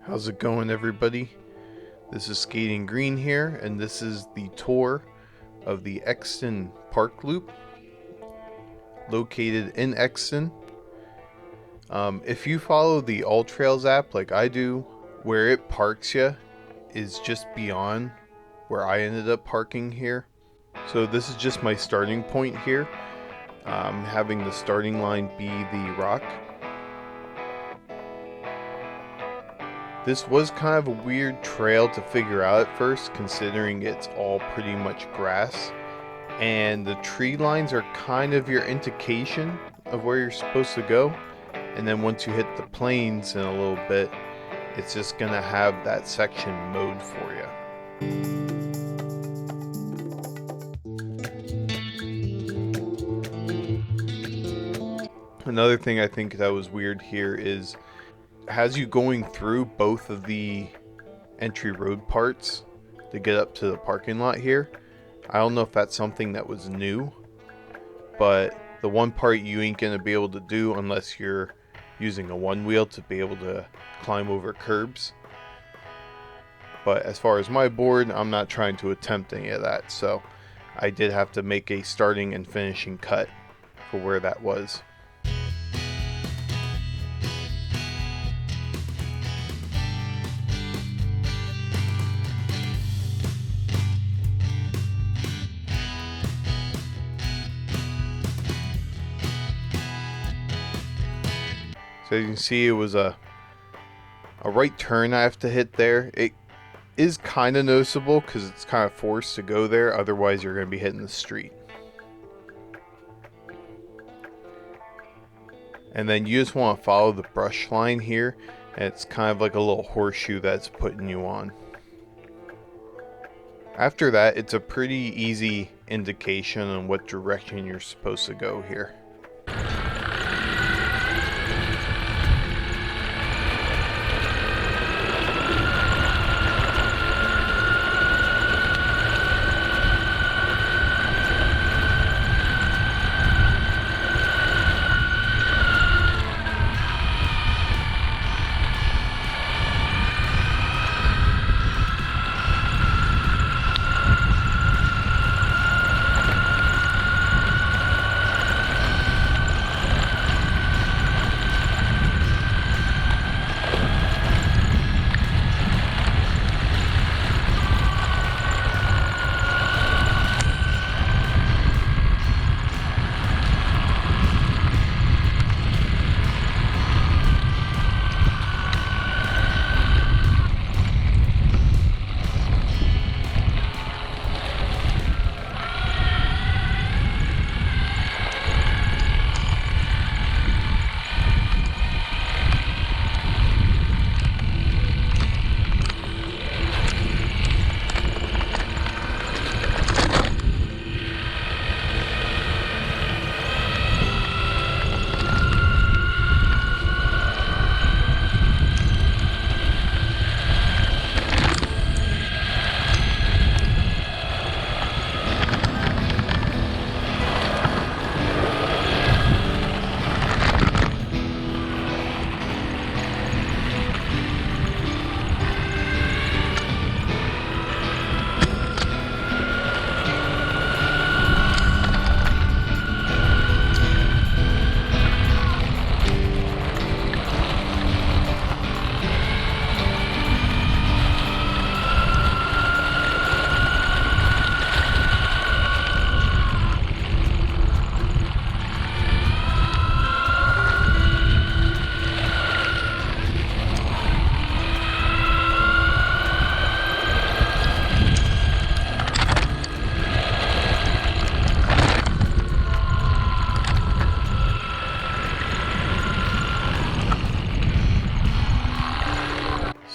How's it going, everybody? This is SkatingGreen here, and this is the tour of the Exton Park loop located in Exton. If you follow the All Trails app like I do, where it parks you is just beyond where I ended up parking here. So this is just my starting point here, having the starting line be the rock. This was kind of a weird trail to figure out at first, considering it's all pretty much grass, and the tree lines are kind of your indication of where you're supposed to go. And then once you hit the plains in a little bit, it's just gonna have that section mowed for you. Another thing I think that was weird here is has you going through both of the entry road parts to get up to the parking lot here. I don't know if that's something that was new, but the one part you ain't gonna be able to do unless you're using a one wheel to be able to climb over curbs. But as far as my board, I'm not trying to attempt any of that, so I did have to make a starting and finishing cut for where that was. So you can see it was a right turn I have to hit there. It is kind of noticeable because it's kind of forced to go there, otherwise you're going to be hitting the street. And then you just want to follow the brush line here, and it's kind of like a little horseshoe that's putting you on. After that, it's a pretty easy indication on what direction you're supposed to go here.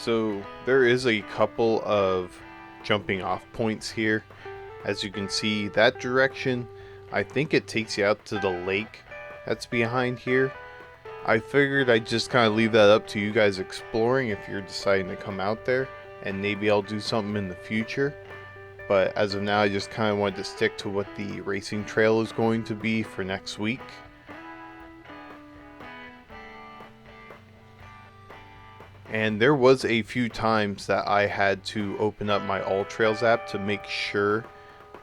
So there is a couple of jumping off points here. As you can see, that direction, I think it takes you out to the lake that's behind here. I figured I'd just kind of leave that up to you guys exploring if you're deciding to come out there, and maybe I'll do something in the future. But as of now, I just kind of wanted to stick to what the racing trail is going to be for next week. And there was a few times that I had to open up my All Trails app to make sure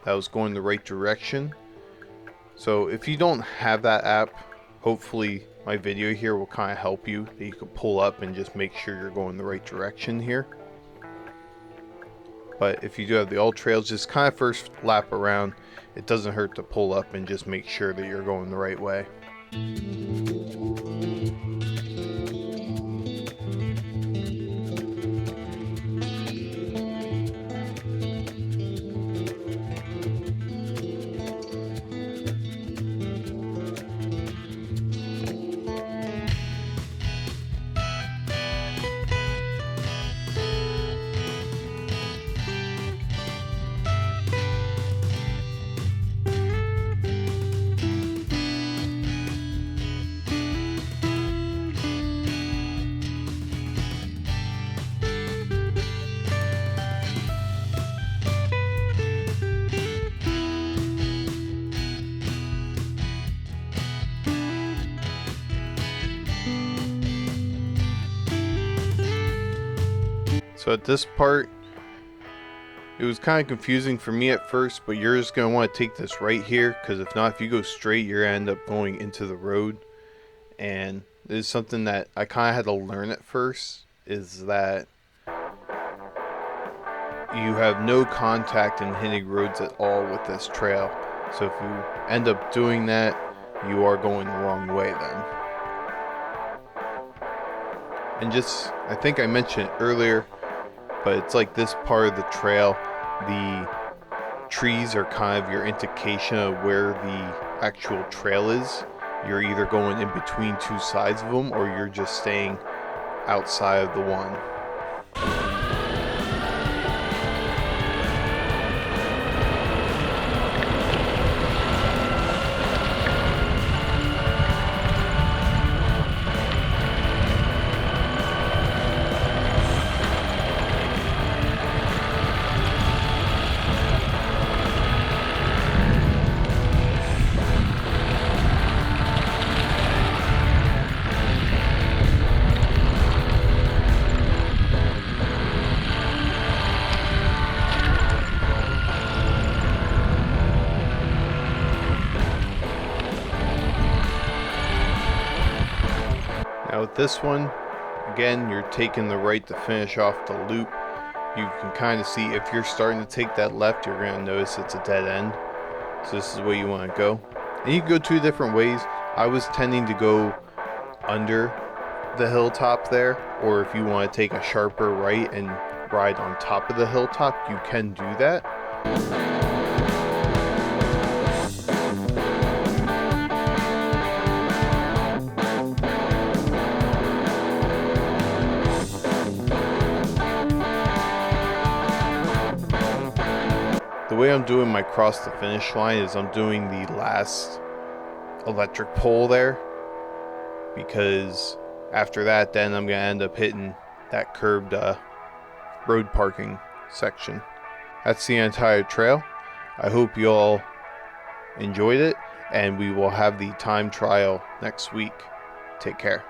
that I was going the right direction. So if you don't have that app, hopefully my video here will kind of help you, that you can pull up and just make sure you're going the right direction here. But if you do have the All Trails, just kind of first lap around. It doesn't hurt to pull up and just make sure that you're going the right way. So at this part, it was kind of confusing for me at first, but you're just going to want to take this right here, because if not, if you go straight, you're going to end up going into the road. And this is something that I kind of had to learn at first, is that you have no contact in hitting roads at all with this trail. So if you end up doing that, you are going the wrong way then. And just, I think I mentioned it earlier, but it's like this part of the trail, the trees are kind of your indication of where the actual trail is. You're either going in between two sides of them, or you're just staying outside of the one. Now with this one, again, you're taking the right to finish off the loop. You can kind of see if you're starting to take that left, you're going to notice it's a dead end. So this is where you want to go. And you can go two different ways. I was tending to go under the hilltop there, or if you want to take a sharper right and ride on top of the hilltop, you can do that. The way I'm doing my cross the finish line is I'm doing the last electric pole there, because after that then I'm going to end up hitting that curbed road parking section. That's the entire trail. I hope you all enjoyed it, and we will have the time trial next week. Take care.